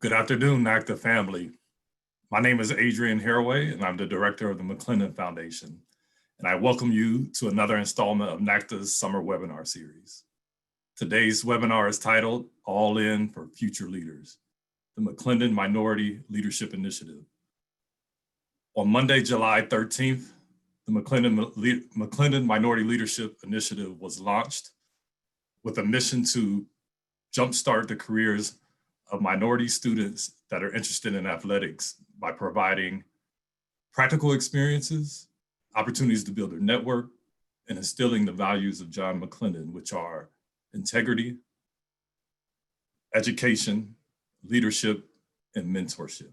Good afternoon, NACDA family. My name is Adrian Haraway, and I'm the director of the McLendon Foundation. And I welcome you to another installment of NACDA's summer webinar series. Today's webinar is titled All In for Future Leaders, the McLendon Minority Leadership Initiative. On Monday, July 13th, the McLendon Minority Leadership Initiative was launched with a mission to jumpstart the careers of minority students that are interested in athletics by providing practical experiences, opportunities to build their network, and instilling the values of John McLendon, which are integrity, education, leadership, and mentorship.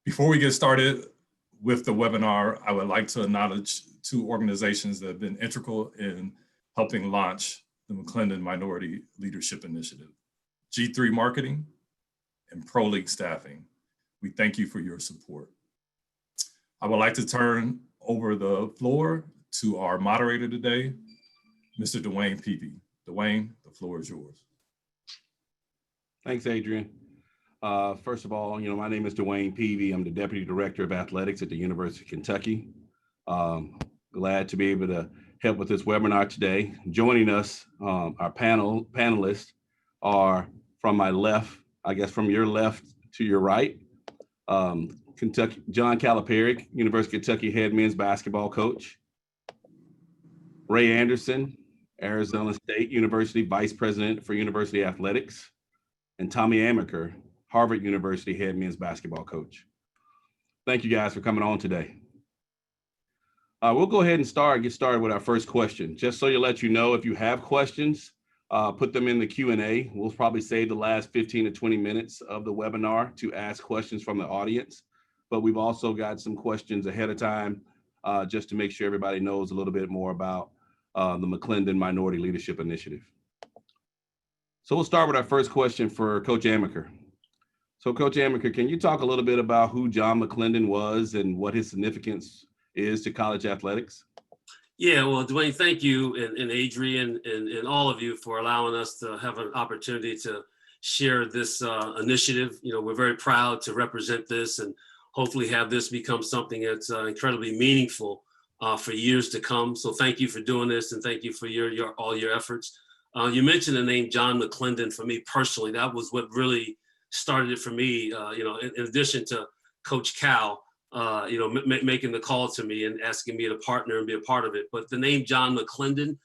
Before we get started with the webinar, I would like to acknowledge two organizations that have been integral in helping launch the McLendon Minority Leadership Initiative. G3 Marketing and ProLeague Staffing. We thank you for your support. I would like to turn over the floor to our moderator today, Mr. DeWayne Peevy. DeWayne, the floor is yours. Thanks, Adrian. First of all, my name is DeWayne Peevy. I'm the Deputy Director of Athletics at the University of Kentucky. Glad to be able to help with this webinar today. Joining us, our panelists are from my left, I guess from your left to your right, Kentucky, John Calipari, University of Kentucky head men's basketball coach. Ray Anderson, Arizona State University Vice President for University Athletics. And Tommy Amaker, Harvard University head men's basketball coach. Thank you guys for coming on today. We'll go ahead and get started with our first question. Just so to let you know, if you have questions, put them in the Q&A. We'll probably save the last 15 to 20 minutes of the webinar to ask questions from the audience. But we've also got some questions ahead of time just to make sure everybody knows a little bit more about the McLendon Minority Leadership Initiative. So we'll start with our first question for Coach Amaker. So Coach Amaker, can you talk a little bit about who John McLendon was and what his significance is to college athletics? Yeah, well, DeWayne, thank you, and Adrian, and all of you for allowing us to have an opportunity to share this initiative. We're very proud to represent this and hopefully have this become something that's incredibly meaningful for years to come. So thank you for doing this, and thank you for all your efforts. You mentioned the name John McLendon. For me personally, that was what really started it for me. In addition to Coach Cal, making the call to me and asking me to partner and be a part of it. But the name John McLendon,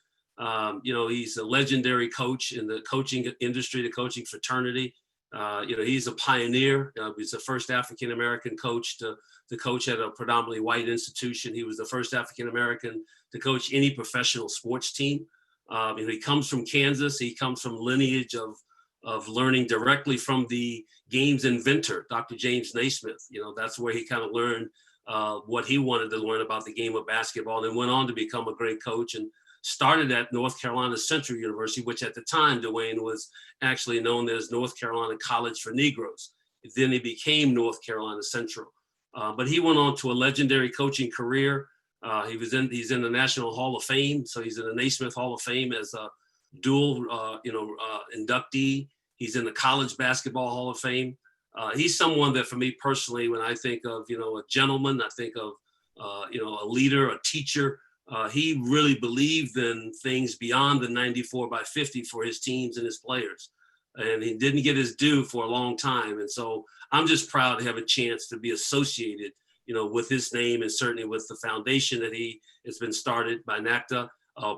he's a legendary coach in the coaching industry, the coaching fraternity. He's a pioneer. He's the first African-American coach to coach at a predominantly white institution. He was the first African-American to coach any professional sports team. He comes from Kansas. He comes from lineage of learning directly from the game's inventor, Dr. James Naismith. That's where he kind of learned what he wanted to learn about the game of basketball, and went on to become a great coach and started at North Carolina Central University, which at the time, DeWayne, was actually known as North Carolina College for Negroes. Then he became North Carolina Central. But he went on to a legendary coaching career. He's in the National Hall of Fame. So he's in the Naismith Hall of Fame as a dual, inductee. He's in the College Basketball Hall of Fame. He's someone that, for me personally, when I think of, a gentleman, I think of, a leader, a teacher. He really believed in things beyond the 94/50 for his teams and his players. And he didn't get his due for a long time. And so I'm just proud to have a chance to be associated, with his name, and certainly with the foundation that has been started by NACDA,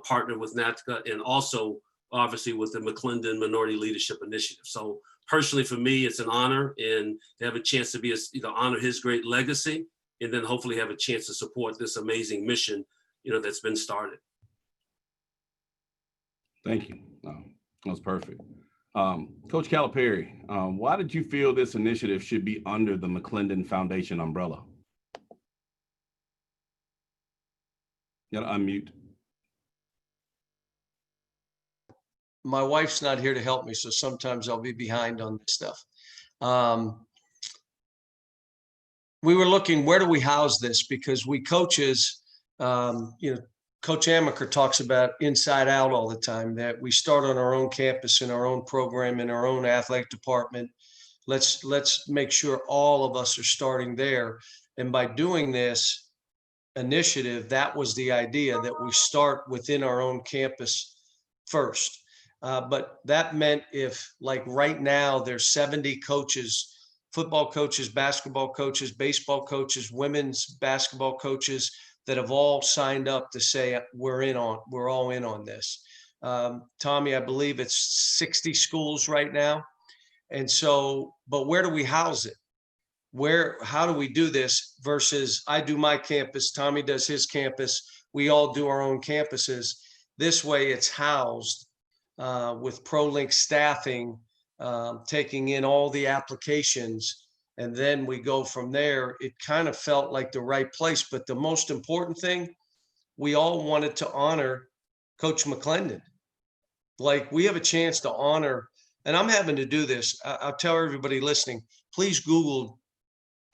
partnered with NACDA, and also obviously with the McLendon Minority Leadership Initiative. So personally for me, it's an honor, and to have a chance to honor his great legacy, and then hopefully have a chance to support this amazing mission, that's been started. Thank you. That was perfect. Coach Calipari, why did you feel this initiative should be under the McLendon Foundation umbrella? You gotta unmute. My wife's not here to help me, so sometimes I'll be behind on this stuff. We were looking, where do we house this? Because we coaches, Coach Amaker talks about inside out all the time, that we start on our own campus, in our own program, in our own athletic department. Let's make sure all of us are starting there. And by doing this initiative, that was the idea, that we start within our own campus first. But that meant, if like right now there's 70 coaches, football coaches, basketball coaches, baseball coaches, women's basketball coaches, that have all signed up to say we're all in on this. Tommy, I believe it's 60 schools right now. And so, but where do we house it? How do we do this versus I do my campus, Tommy does his campus, we all do our own campuses. This way it's housed with ProLink staffing, taking in all the applications, and then we go from there. It kind of felt like the right place. But the most important thing, we all wanted to honor Coach McLendon. Like, we have a chance to honor, and I'm having to do this. I'll tell everybody listening, please Google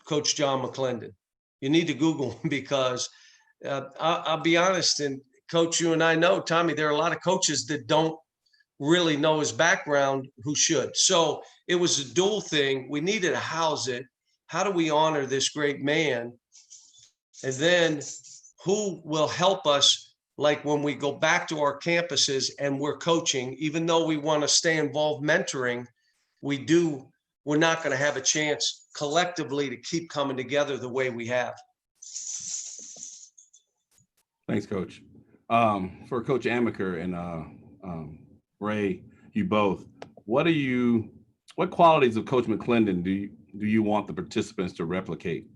Coach John McLendon. You need to Google him, because I'll be honest, and Coach, you and I know, Tommy, there are a lot of coaches that don't really know his background who should. So it was a dual thing. We needed to house it. How do we honor this great man? And then who will help us, like when we go back to our campuses and we're coaching, even though we want to stay involved mentoring, we're not going to have a chance collectively to keep coming together the way we have. Thanks, Coach. For Coach Amaker and Ray, you both, what qualities of Coach McLendon do you want the participants to replicate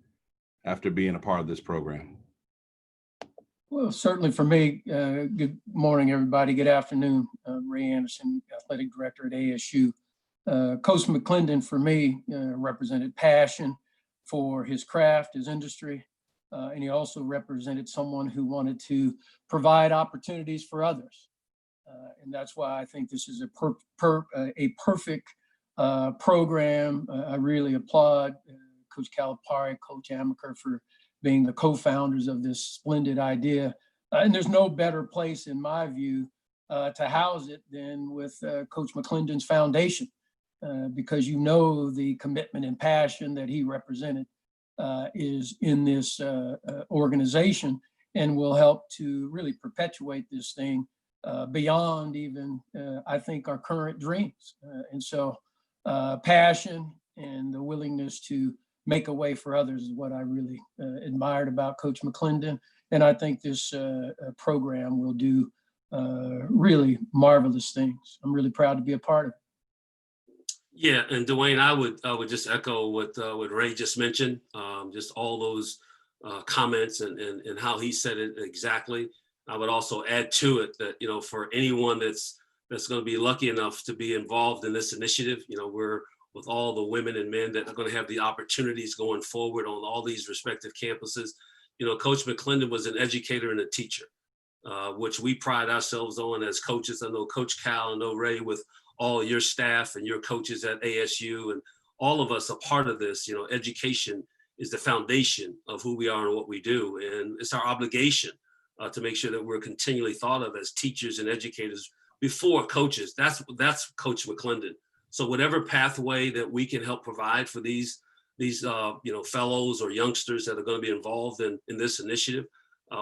after being a part of this program? Well, certainly for me, good morning, everybody. Good afternoon. Ray Anderson, Athletic Director at ASU. Coach McLendon, for me, represented passion for his craft, his industry, and he also represented someone who wanted to provide opportunities for others. And that's why I think this is a perfect program. I really applaud Coach Calipari, Coach Amaker for being the co-founders of this splendid idea. And there's no better place, in my view, to house it than with Coach McLendon's foundation, because you know the commitment and passion that he represented is in this organization, and will help to really perpetuate this thing beyond even, I think, our current dreams. And so passion and the willingness to make a way for others is what I really admired about Coach McLendon. And I think this program will do really marvelous things. I'm really proud to be a part of it. Yeah, and DeWayne, I would just echo what Ray just mentioned, just all those comments and how he said it exactly. I would also add to it that, for anyone that's going to be lucky enough to be involved in this initiative, we're with all the women and men that are going to have the opportunities going forward on all these respective campuses. Coach McLendon was an educator and a teacher, which we pride ourselves on as coaches. I know Coach Cal, I know Ray, with all your staff and your coaches at ASU, and all of us a part of this. Education is the foundation of who we are and what we do. And it's our obligation to make sure that we're continually thought of as teachers and educators before coaches. That's Coach McLendon. So whatever pathway that we can help provide for these fellows or youngsters that are going to be involved in this initiative,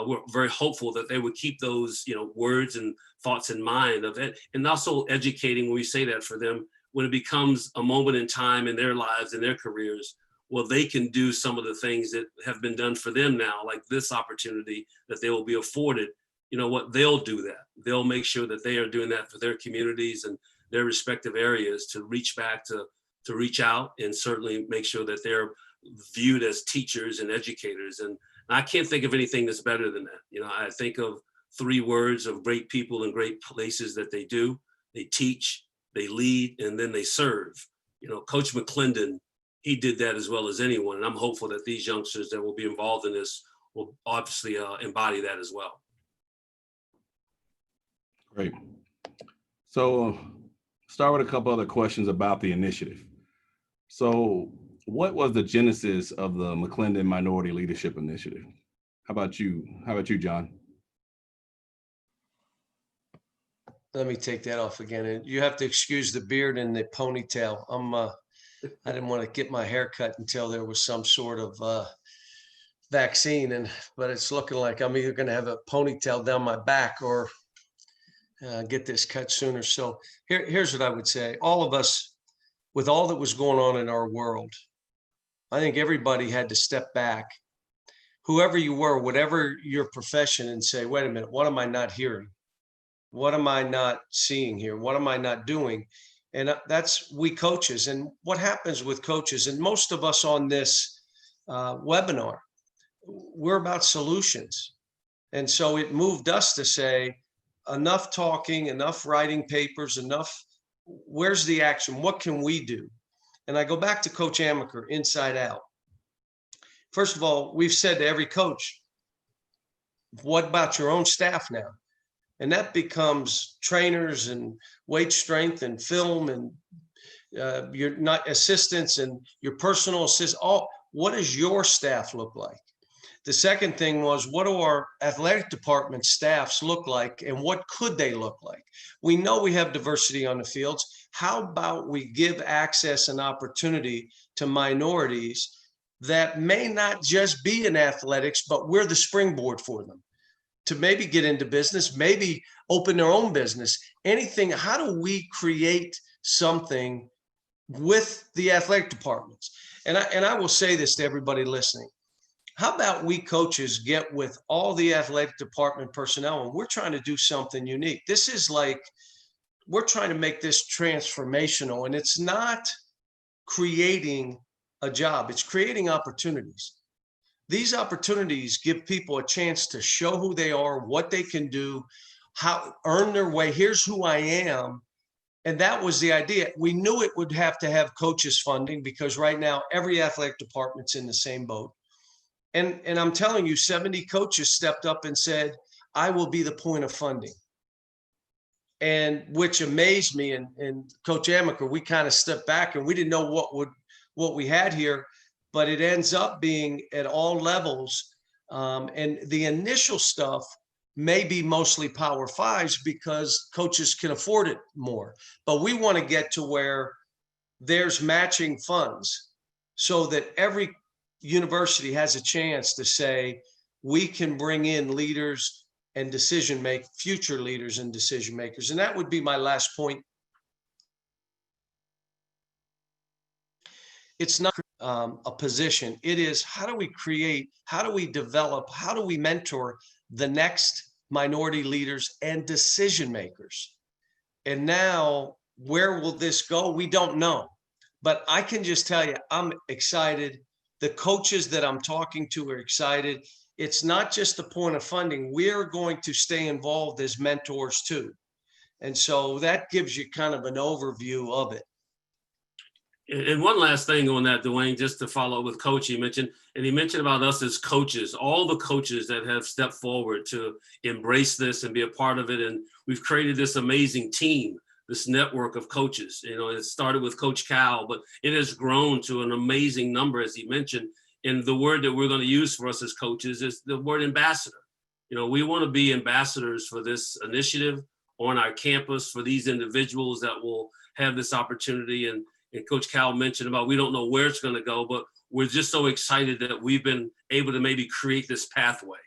we're very hopeful that they would keep those words and thoughts in mind of it, and also educating when we say that for them when it becomes a moment in time in their lives and their careers. Well, they can do some of the things that have been done for them now, like this opportunity that they will be afforded. They'll do that. They'll make sure that they are doing that for their communities and their respective areas, to reach back, to reach out, and certainly make sure that they're viewed as teachers and educators. And I can't think of anything that's better than that. I think of 3 words of great people and great places that they do. They teach, they lead, and then they serve. Coach McLendon, he did that as well as anyone. And I'm hopeful that these youngsters that will be involved in this will obviously embody that as well. Great. So start with a couple other questions about the initiative. So what was the genesis of the McLendon Minority Leadership Initiative? How about you, John? Let me take that off again. And you have to excuse the beard and the ponytail. I didn't want to get my hair cut until there was some sort of vaccine, but it's looking like I'm either going to have a ponytail down my back or get this cut sooner. So here's what I would say. All of us, with all that was going on in our world, I think everybody had to step back, whoever you were, whatever your profession, and say, wait a minute, what am I not hearing? What am I not seeing here? What am I not doing? And that's we coaches. And what happens with coaches, and most of us on this webinar, we're about solutions. And so it moved us to say, enough talking, enough writing papers, enough, where's the action? What can we do? And I go back to Coach Amaker, Inside Out. First of all, we've said to every coach, what about your own staff now? And that becomes trainers and weight strength and film and your not assistants and your personal assist. What does your staff look like? The second thing was, what do our athletic department staffs look like and what could they look like? We know we have diversity on the fields. How about we give access and opportunity to minorities that may not just be in athletics, but we're the springboard for them to maybe get into business, maybe open their own business, anything. How do we create something with the athletic departments? And I will say this to everybody listening. How about we coaches get with all the athletic department personnel and we're trying to do something unique? This is like, we're trying to make this transformational, and it's not creating a job, it's creating opportunities. These opportunities give people a chance to show who they are, what they can do, how earn their way. Here's who I am. And that was the idea. We knew it would have to have coaches funding because right now every athletic department's in the same boat. And I'm telling you, 70 coaches stepped up and said, I will be the point of funding. And which amazed me. And Coach Amaker, we kind of stepped back and we didn't know what we had here, but it ends up being at all levels. And the initial stuff may be mostly Power Fives because coaches can afford it more. But we want to get to where there's matching funds so that every university has a chance to say, we can bring in leaders and future leaders and decision makers. And that would be my last point. It's not a position. It is, how do we create, how do we develop, how do we mentor the next minority leaders and decision makers? And now, where will this go? We don't know. But I can just tell you, I'm excited. The coaches that I'm talking to are excited. It's not just the point of funding. We're going to stay involved as mentors too. And so that gives you kind of an overview of it. And one last thing on that, DeWayne, just to follow up with Coach, he mentioned about us as coaches, all the coaches that have stepped forward to embrace this and be a part of it. And we've created this amazing team, this network of coaches. You know, it started with Coach Cal, but it has grown to an amazing number, as he mentioned. And the word that we're going to use for us as coaches is the word ambassador. You know, we want to be ambassadors for this initiative on our campus, for these individuals that will have this opportunity. And Coach Cal mentioned about, we don't know where it's going to go, but we're just so excited that we've been able to maybe create this pathway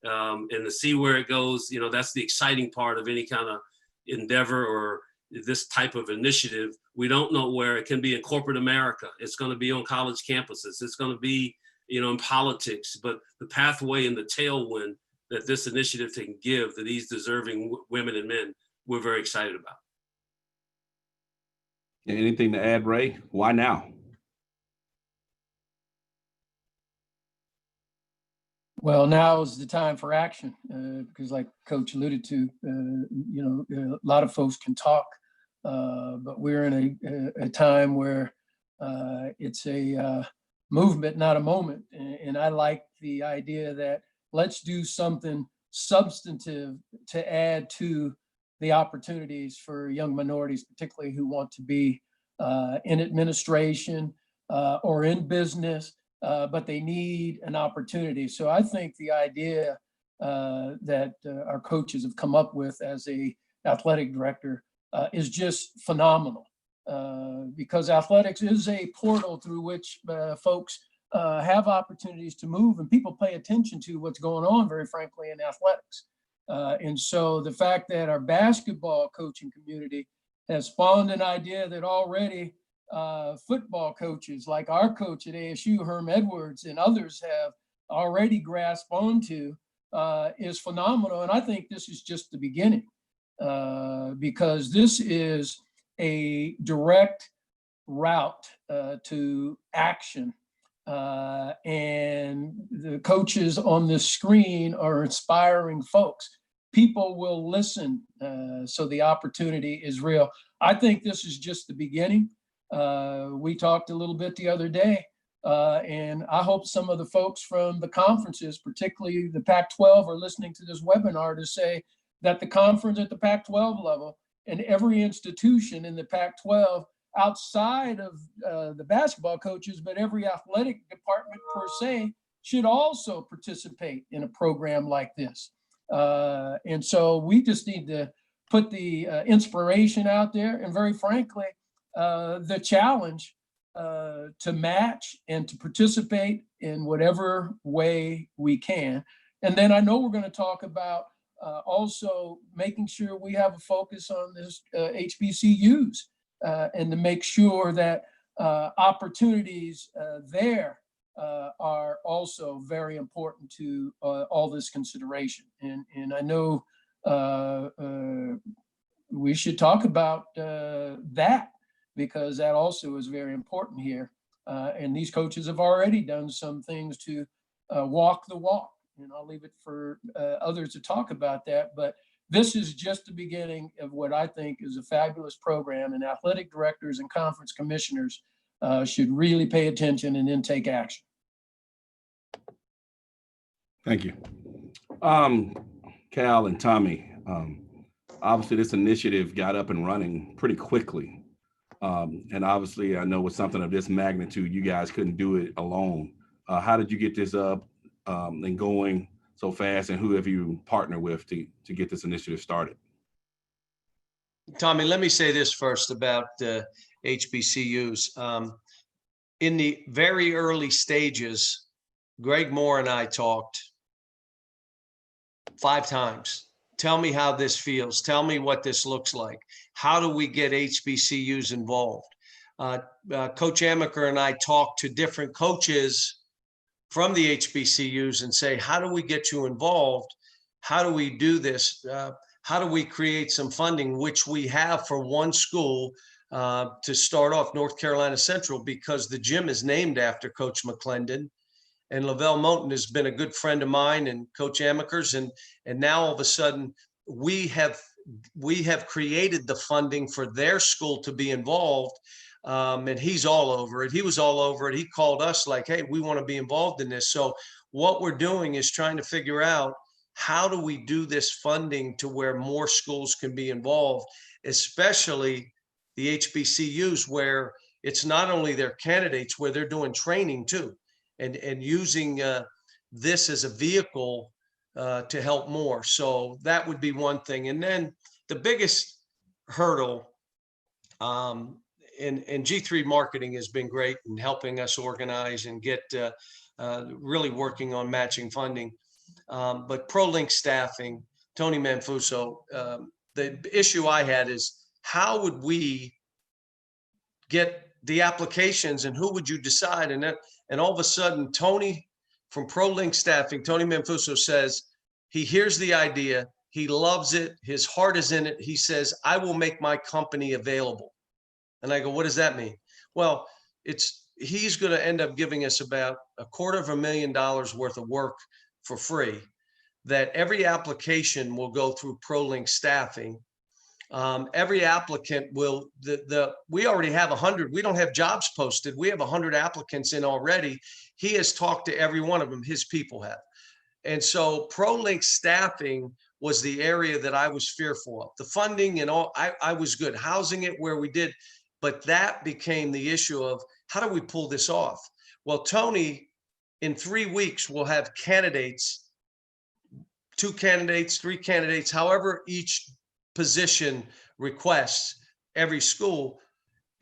and to see where it goes. You know, that's the exciting part of any kind of endeavor or this type of initiative. We don't know where it can be in corporate America. It's going to be on college campuses. It's going to be, you know, in politics, but the pathway and the tailwind that this initiative can give to these deserving women and men, we're very excited about. Anything to add, Ray? Why now? Well, now is the time for action because, like Coach alluded to, you know, a lot of folks can talk, but we're in a time where it's a movement, not a moment. And I like the idea that let's do something substantive to add to the opportunities for young minorities, particularly who want to be in administration or in business, but they need an opportunity. So I think the idea that our coaches have come up with as athletic director, is just phenomenal. Because athletics is a portal through which folks have opportunities to move, and people pay attention to what's going on, very frankly, in athletics. And so the fact that our basketball coaching community has spawned an idea that already football coaches like our coach at ASU, Herm Edwards, and others have already grasped onto is phenomenal. And I think this is just the beginning, because this is a direct route to action. And the coaches on this screen are inspiring folks. People will listen, so the opportunity is real. I think this is just the beginning. We talked a little bit the other day, and I hope some of the folks from the conferences, particularly the Pac-12, are listening to this webinar to say that the conference at the Pac-12 level and every institution in the Pac-12 outside of the basketball coaches, but every athletic department per se, should also participate in a program like this. And so we just need to put the inspiration out there, and very frankly, the challenge to match and to participate in whatever way we can. And then I know we're going to talk about also making sure we have a focus on this HBCUs, and to make sure that opportunities there are also very important to all this consideration. And I know we should talk about that, because that also is very important here. And these coaches have already done some things to walk the walk. And I'll leave it for others to talk about that. But this is just the beginning of what I think is a fabulous program, and athletic directors and conference commissioners should really pay attention and then take action. Thank you. Cal and Tommy, obviously this initiative got up and running pretty quickly. And obviously I know with something of this magnitude, you guys couldn't do it alone. How did you get this up and going so fast, and who have you partnered with to get this initiative started? Tommy, let me say this first about HBCUs. In the very early stages, Greg Moore and I talked 5 times. Tell me how this feels. Tell me what this looks like. How do we get HBCUs involved? Coach Amaker and I talked to different coaches from the HBCUs and say, how do we get you involved? How do we do this? How do we create some funding, which we have for one school to start off, North Carolina Central, because the gym is named after Coach McLendon. And Lavelle Moten has been a good friend of mine and Coach Amaker's. And now all of a sudden we have created the funding for their school to be involved. And he's all over it. He was all over it. He called us like, hey, we want to be involved in this. So what we're doing is trying to figure out, how do we do this funding to where more schools can be involved, especially the HBCUs, where it's not only their candidates, where they're doing training too, and using this as a vehicle to help more. So that would be one thing. And then the biggest hurdle, and G3 marketing has been great in helping us organize and get really working on matching funding. But ProLink staffing, Tony Manfuso, the issue I had is, how would we get the applications and who would you decide? And all of a sudden, Tony from ProLink staffing, Tony Manfuso, says he hears the idea, he loves it, his heart is in it. He says, I will make my company available. And I go, what does that mean? Well, he's going to end up giving us about $250,000 worth of work for free, that every application will go through ProLink staffing. Every applicant will, we already have 100, we don't have jobs posted. We have 100 applicants in already. He has talked to every one of them, his people have. And so ProLink staffing was the area that I was fearful of. The funding and all, I was good housing it where we did, but that became the issue of, how do we pull this off? Well, Tony, in 3 weeks, will have candidates, 2 candidates, 3 candidates, however each position requests every school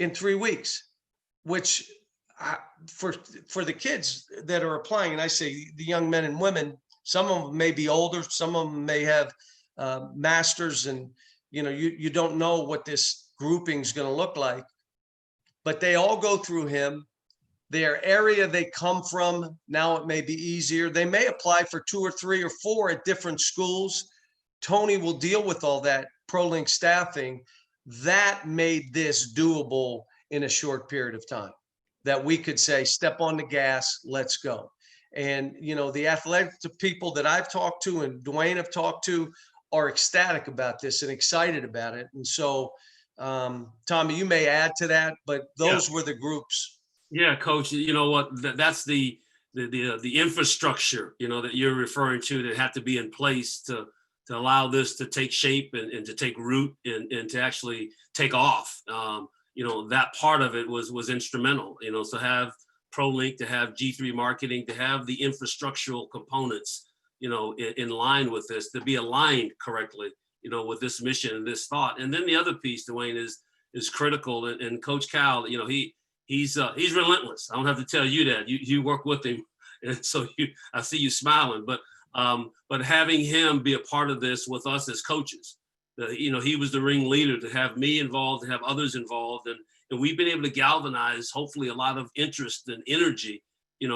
in 3 weeks, which for the kids that are applying, and I say the young men and women, some of them may be older, some of them may have masters, and you don't know what this grouping is going to look like, but they all go through him. Their area they come from, now it may be easier. They may apply for 2 or 3 or 4 at different schools. Tony will deal with all that ProLink staffing. That made this doable in a short period of time, that we could say, step on the gas, let's go. And, the athletic people that I've talked to and DeWayne have talked to are ecstatic about this and excited about it. And so, Tommy, you may add to that, but those were the groups. Yeah, Coach, you know what, that's the infrastructure, that you're referring to that had to be in place to allow this to take shape and to take root and to actually take off. That part of it was instrumental, so have ProLink, to have G3 marketing, to have the infrastructural components, in line with this, to be aligned correctly, with this mission and this thought. And then the other piece, DeWayne, is critical. And Coach Cal, he's relentless. I don't have to tell you that. You work with him, and so I see you smiling. But having him be a part of this with us as coaches, he was the ringleader, to have me involved, to have others involved, and we've been able to galvanize hopefully a lot of interest and energy,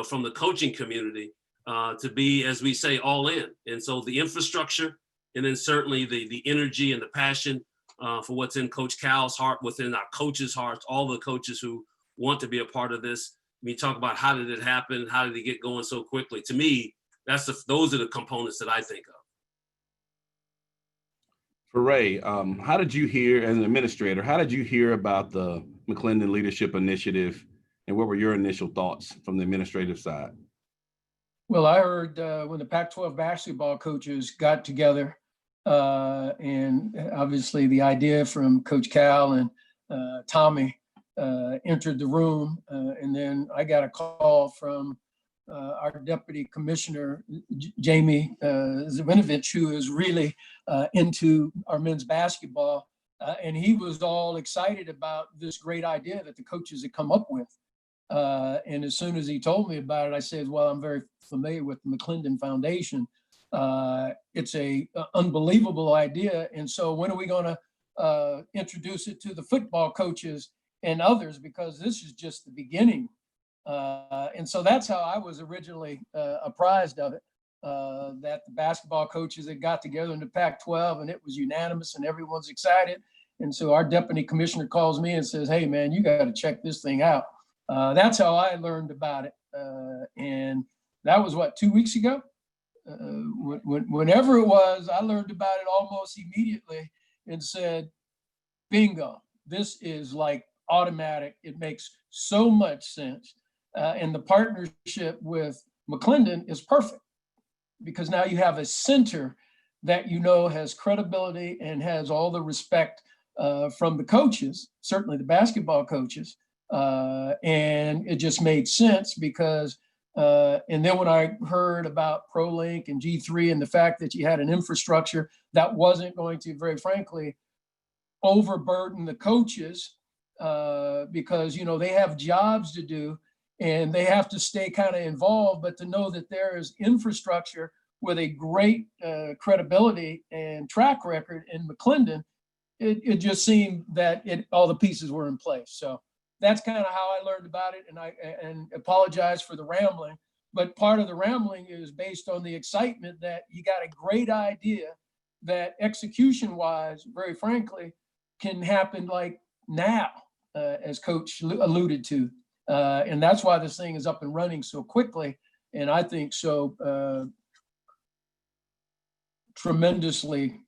from the coaching community to be, as we say, all in. And so the infrastructure, and then certainly the energy and the passion for what's in Coach Cal's heart, within our coaches' hearts, all the coaches who want to be a part of this. I mean, talk about how did it happen? How did it get going so quickly? To me, those are the components that I think of. For Ray, how did you hear, as an administrator, how did you hear about the McLendon Leadership Initiative, and what were your initial thoughts from the administrative side? Well, I heard when the Pac-12 basketball coaches got together, and obviously the idea from Coach Cal and Tommy entered the room, and then I got a call from our deputy commissioner, Jamie Zvinovich, who is really into our men's basketball, and he was all excited about this great idea that the coaches had come up with. And as soon as he told me about it, I said, well, I'm very familiar with the McLendon Foundation. It's a unbelievable idea. And so when are we going to introduce it to the football coaches and others, because this is just the beginning. And so that's how I was originally apprised of it, that the basketball coaches had got together in the Pac-12, and it was unanimous and everyone's excited. And so our deputy commissioner calls me and says, hey, man, you got to check this thing out. That's how I learned about it. And that was 2 weeks ago? Whenever it was, I learned about it almost immediately and said, bingo, this is like automatic. It makes so much sense. And the partnership with McLendon is perfect, because now you have a center that has credibility and has all the respect from the coaches, certainly the basketball coaches. And it just made sense because, and then when I heard about ProLink and G3 and the fact that you had an infrastructure that wasn't going to, very frankly, overburden the coaches, because, they have jobs to do and they have to stay kind of involved, but to know that there is infrastructure with a great credibility and track record in McLendon, it just seemed that all the pieces were in place. So that's kind of how I learned about it. And I apologize for the rambling, but part of the rambling is based on the excitement that you got a great idea that execution wise, very frankly, can happen like now, as Coach alluded to. And that's why this thing is up and running so quickly. And I think so tremendously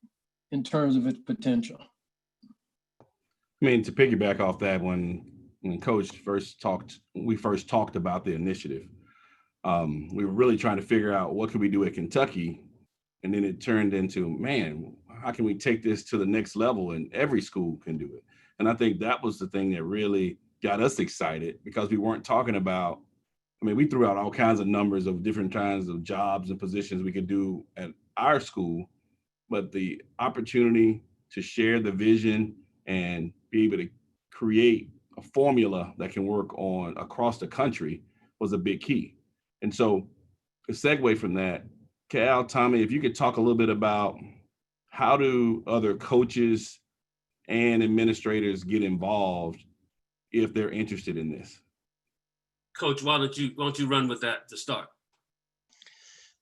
in terms of its potential. I mean, to piggyback off that, when Coach we first talked about the initiative, we were really trying to figure out what could we do at Kentucky. And then it turned into, man, how can we take this to the next level, and every school can do it? And I think that was the thing that really got us excited, because we weren't talking about, we threw out all kinds of numbers of different kinds of jobs and positions we could do at our school, but the opportunity to share the vision and be able to create a formula that can work on across the country was a big key. And so a segue from that, Cal, Tommy, if you could talk a little bit about how do other coaches and administrators get involved if they're interested in this? Coach, why don't you run with that to start?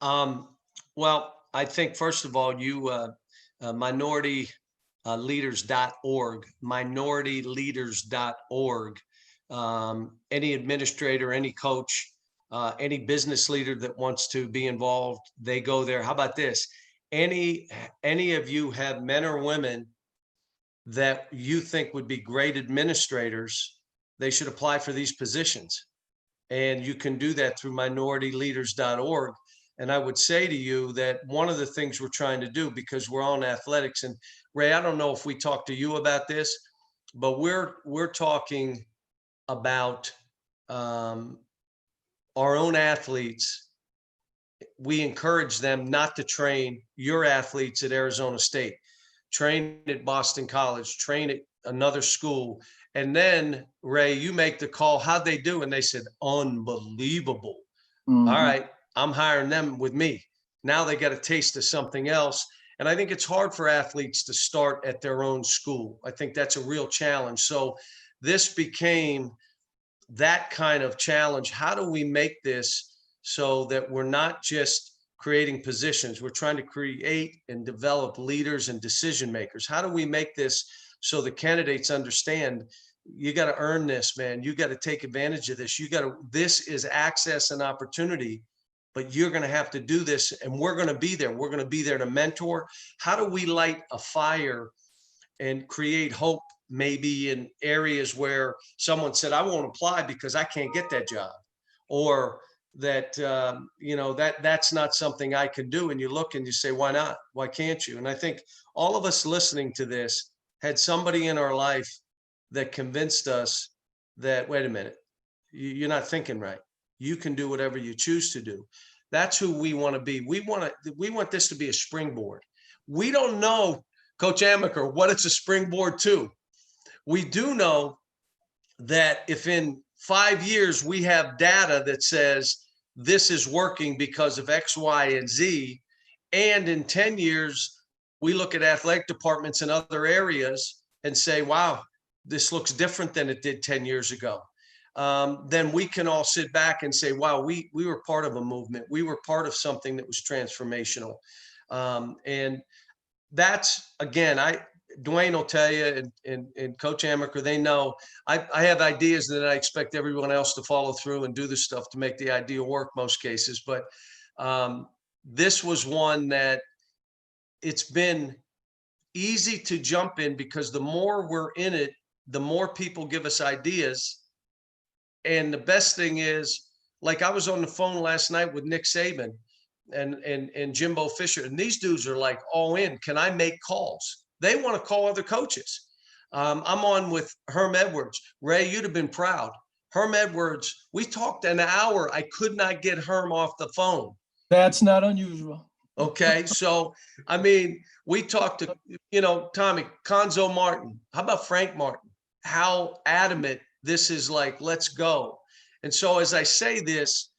Well, I think first of all, you minorityleaders.org, minorityleaders.org. Any administrator, any coach, any business leader that wants to be involved, they go there. How about this? Any of you have men or women that you think would be great administrators, they should apply for these positions. And you can do that through minorityleaders.org. And I would say to you that one of the things we're trying to do, because we're on athletics, and Ray, I don't know if we talked to you about this, but we're talking about our own athletes. We encourage them not to train your athletes at Arizona State, train at Boston College, train at another school. And then, Ray, you make the call. How'd they do? And they said, unbelievable. Mhm. All right, I'm hiring them with me. Now they got a taste of something else. And I think it's hard for athletes to start at their own school. I think that's a real challenge. So this became that kind of challenge. How do we make this so that we're not just creating positions? We're trying to create and develop leaders and decision makers. How do we make this so the candidates understand you got to earn this, man. You got to take advantage of this. This is access and opportunity, but you're going to have to do this, and we're going to be there. We're going to be there to mentor. How do we light a fire and create hope maybe in areas where someone said, I won't apply because I can't get that job, or that, that's not something I can do. And you look and you say, why not? Why can't you? And I think all of us listening to this had somebody in our life that convinced us that, wait a minute, you're not thinking right. You can do whatever you choose to do. That's who we want to be. We want this to be a springboard. We don't know, Coach Amaker, what it's a springboard to. We do know that if in 5 years we have data that says this is working because of X, Y, and Z, and in 10 years, we look at athletic departments in other areas and say, wow, this looks different than it did 10 years ago. Then we can all sit back and say, wow, we were part of a movement. We were part of something that was transformational. And that's, again, DeWayne will tell you, and Coach Amaker, they know I have ideas that I expect everyone else to follow through and do the stuff to make the idea work most cases. But this was one that it's been easy to jump in, because the more we're in it, the more people give us ideas. And the best thing is, like, I was on the phone last night with Nick Saban and Jimbo Fisher, and these dudes are like all in. Can I make calls? They want to call other coaches. I'm on with Herm Edwards. Ray, you'd have been proud. Herm Edwards, we talked an hour. I could not get Herm off the phone. That's not unusual. Okay. So, I mean, we talked to, Tommy, Conzo Martin. How about Frank Martin? How adamant this is, like, let's go. And so as I say this,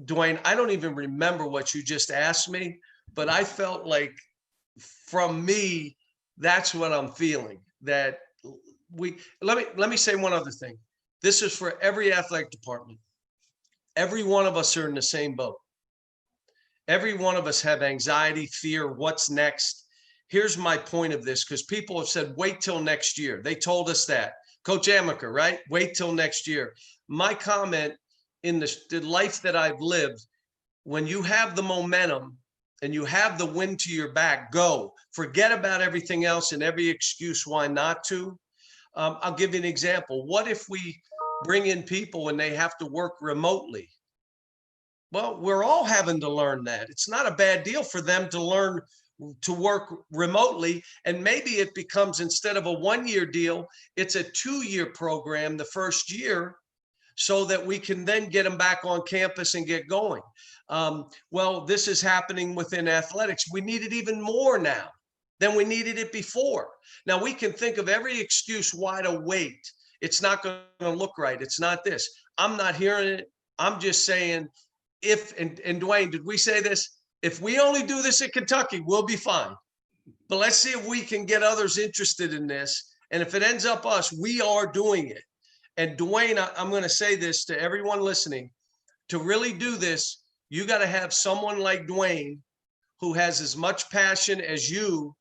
DeWayne, I don't even remember what you just asked me, but I felt like from me, that's what I'm feeling. That let me say one other thing. This is for every athletic department. Every one of us are in the same boat. Every one of us have anxiety, fear, what's next. Here's my point of this, because people have said, wait till next year. They told us that. Coach Amaker, right? Wait till next year. My comment in the life that I've lived, when you have the momentum and you have the wind to your back, go. Forget about everything else and every excuse why not to. I'll give you an example. What if we bring in people and they have to work remotely? Well, we're all having to learn that. It's not a bad deal for them to learn to work remotely. And maybe it becomes, instead of a 1-year deal, it's a 2-year program the first year, so that we can then get them back on campus and get going. Well, this is happening within athletics. We need it even more now. than we needed it before. Now we can think of every excuse why to wait. It's not going to look right. It's not this. I'm not hearing it. I'm just saying and DeWayne, did we say this? If we only do this in Kentucky, we'll be fine. But let's see if we can get others interested in this. And if it ends up us, we are doing it. And DeWayne, I'm going to say this to everyone listening, to really do this, you got to have someone like DeWayne who has as much passion as you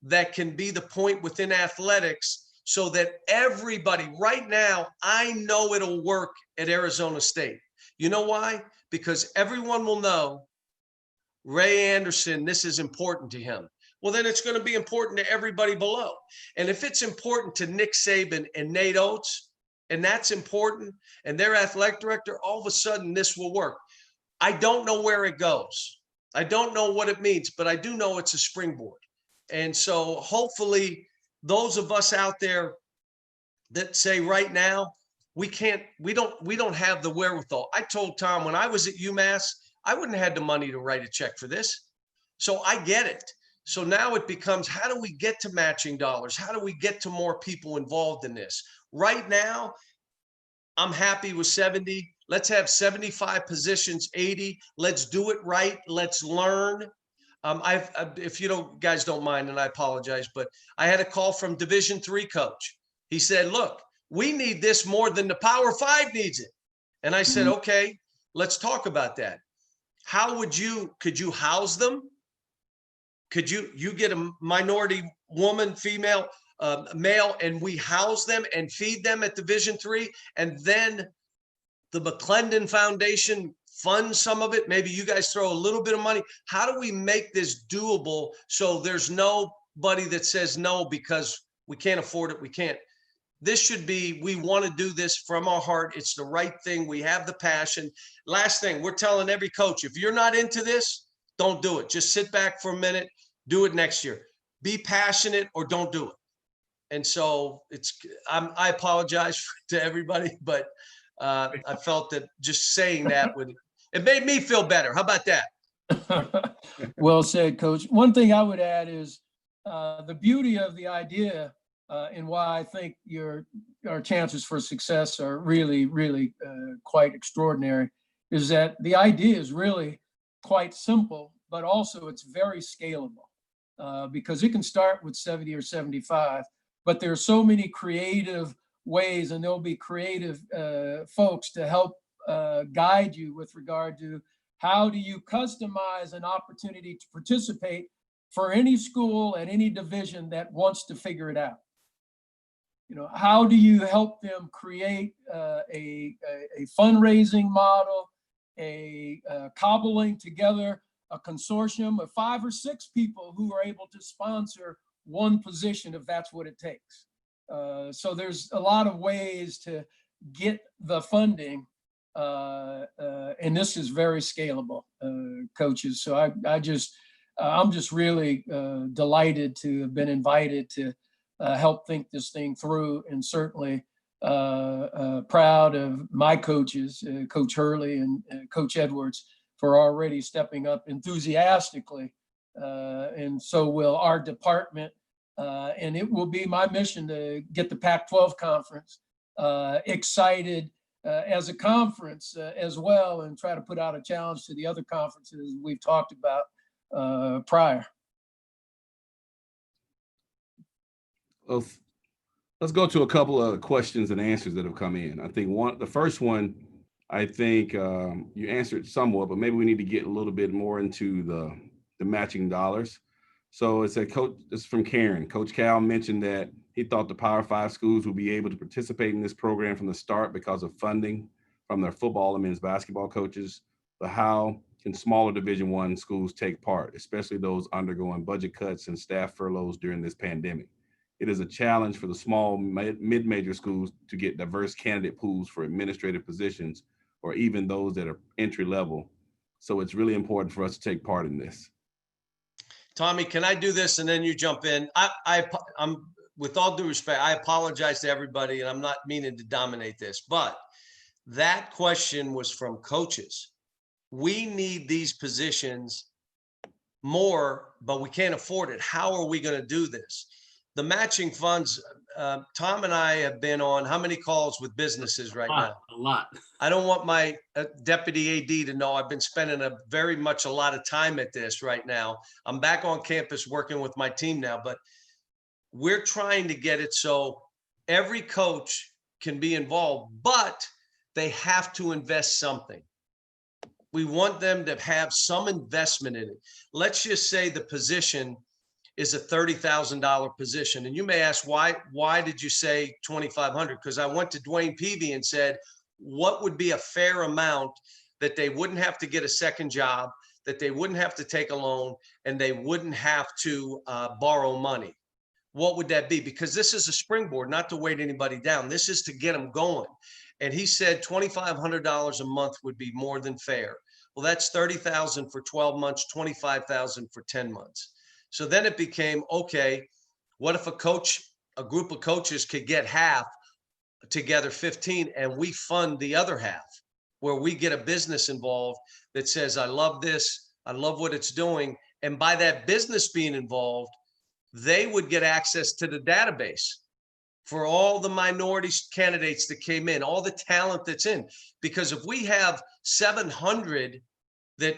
that can be the point within athletics so that everybody right now, I know it'll work at Arizona State. You know why? Because everyone will know Ray Anderson, this is important to him. Well, then it's going to be important to everybody below. And if it's important to Nick Saban and Nate Oates, and that's important, and their athletic director, all of a sudden this will work. I don't know where it goes. I don't know what it means, but I do know it's a springboard. And so hopefully those of us out there that say right now, we don't have the wherewithal. I told Tom when I was at UMass, I wouldn't have had the money to write a check for this. So I get it. So now it becomes, how do we get to matching dollars? How do we get to more people involved in this? Right now, I'm happy with 70. Let's have 75 positions, 80. Let's do it right. Let's learn. If you guys don't mind, and I apologize, but I had a call from Division III coach. He said, look, we need this more than the Power 5 needs it. And I said, okay, let's talk about that. How could you house them? Could you get a minority woman, female, male, and we house them and feed them at Division III, and then the McLendon Foundation funds some of it? Maybe you guys throw a little bit of money. How do we make this doable so there's nobody that says no because we can't afford it? We can't. This should be, we want to do this from our heart. It's the right thing. We have the passion. Last thing, we're telling every coach, if you're not into this, don't do it. Just sit back for a minute, do it next year. Be passionate or don't do it. And so I apologize to everybody, but I felt that just saying that it made me feel better. How about that? Well said, Coach. One thing I would add is the beauty of the idea and why I think our chances for success are really, really quite extraordinary is that the idea is really quite simple, but also it's very scalable because it can start with 70 or 75, but there are so many creative ways, and there'll be creative folks to help guide you with regard to how do you customize an opportunity to participate for any school at any division that wants to figure it out. How do you help them create a fundraising model, cobbling together a consortium of 5 or 6 people who are able to sponsor one position if that's what it takes. So there's a lot of ways to get the funding, and this is very scalable, coaches. So I'm just really delighted to have been invited to help think this thing through, and certainly proud of my coaches, Coach Hurley and Coach Edwards, for already stepping up enthusiastically, and so will our department. And it will be my mission to get the Pac-12 conference excited as a conference as well, and try to put out a challenge to the other conferences we've talked about prior. Let's go to a couple of questions and answers that have come in. I think the first one, I think you answered somewhat, but maybe we need to get a little bit more into the matching dollars. So it's this is from Karen. Coach Cal mentioned that he thought the Power 5 schools would be able to participate in this program from the start because of funding from their football and men's basketball coaches. But how can smaller Division I schools take part, especially those undergoing budget cuts and staff furloughs during this pandemic? It is a challenge for the small mid-major schools to get diverse candidate pools for administrative positions or even those that are entry level. So it's really important for us to take part in this. Tommy, can I do this and then you jump in? I'm with all due respect, I apologize to everybody, and I'm not meaning to dominate this, but that question was from coaches. We need these positions more, but we can't afford it. How are we going to do this? The matching funds, Tom and I have been on how many calls with businesses right now? A lot. I don't want my deputy AD to know I've been spending a lot of time at this right now. I'm back on campus working with my team now, but we're trying to get it so every coach can be involved, but they have to invest something. We want them to have some investment in it. Let's just say the position is a $30,000 position. And you may ask, why did you say 2,500? Because I went to DeWayne Peevy and said, what would be a fair amount that they wouldn't have to get a second job, that they wouldn't have to take a loan, and they wouldn't have to borrow money? What would that be? Because this is a springboard, not to weight anybody down. This is to get them going. And he said $2,500 a month would be more than fair. Well, that's $30,000 for 12 months, $25,000 for 10 months. So then it became, okay, what if a group of coaches could get half together, 15, and we fund the other half, where we get a business involved that says, I love this, I love what it's doing. And by that business being involved, they would get access to the database for all the minority candidates that came in, all the talent that's in. Because if we have 700 that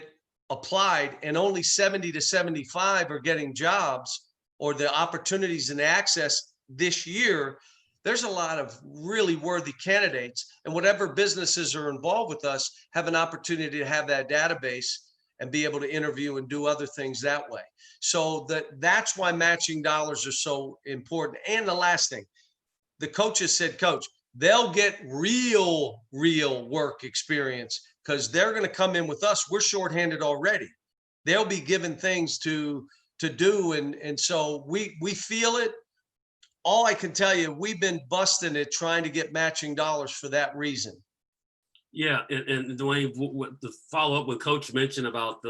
applied and only 70 to 75 are getting jobs or the opportunities and access this year, there's a lot of really worthy candidates, and whatever businesses are involved with us have an opportunity to have that database and be able to interview and do other things that way. So that's why matching dollars are so important. And the last thing, the coaches said, Coach, they'll get real work experience because they're going to come in with us. We're shorthanded already. They'll be given things to do. And so we feel it. All I can tell you, we've been busting it trying to get matching dollars for that reason. Yeah, and DeWayne, the follow up what Coach mentioned about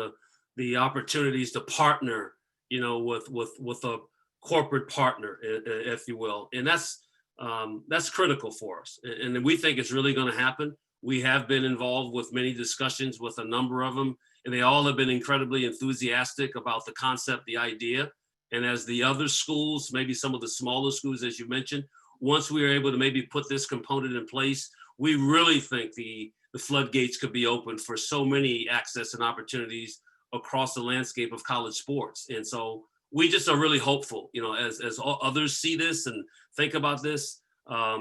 the opportunities to partner, with a corporate partner, if you will, and that's critical for us, and we think it's really going to happen. We have been involved with many discussions with a number of them, and they all have been incredibly enthusiastic about the concept, the idea. And as the other schools, maybe some of the smaller schools, as you mentioned, once we are able to maybe put this component in place, we really think the floodgates could be open for so many access and opportunities across the landscape of college sports. And so we just are really hopeful, as others see this and think about this,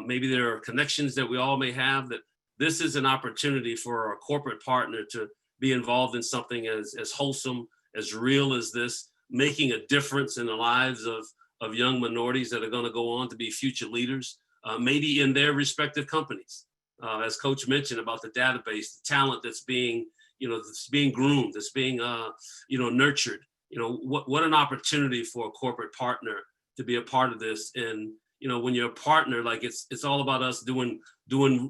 maybe there are connections that we all may have, that this is an opportunity for a corporate partner to be involved in something as wholesome, as real as this, making a difference in the lives of young minorities that are going to go on to be future leaders, maybe in their respective companies. As Coach mentioned about the database, the talent that's being, that's being groomed, that's being, nurtured. What an opportunity for a corporate partner to be a part of this. And, when you're a partner, like it's all about us doing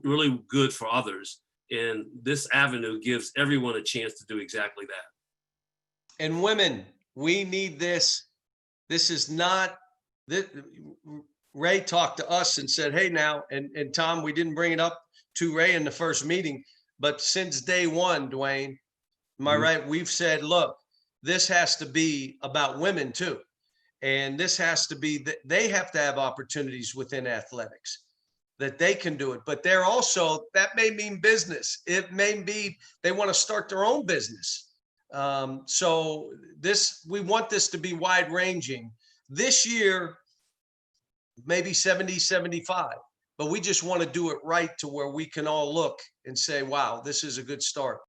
really good for others. And this avenue gives everyone a chance to do exactly that. And women, we need this. This is not that Ray talked to us and said, hey, now, and Tom, we didn't bring it up to Ray in the first meeting, but since day one, DeWayne, am I right? We've said, look, this has to be about women too. And this has to be that they have to have opportunities within athletics, that they can do it. But they're also, that may mean business. It may be they want to start their own business. So we want this to be wide ranging. This year, maybe 70, 75, but we just want to do it right to where we can all look and say, wow, this is a good start.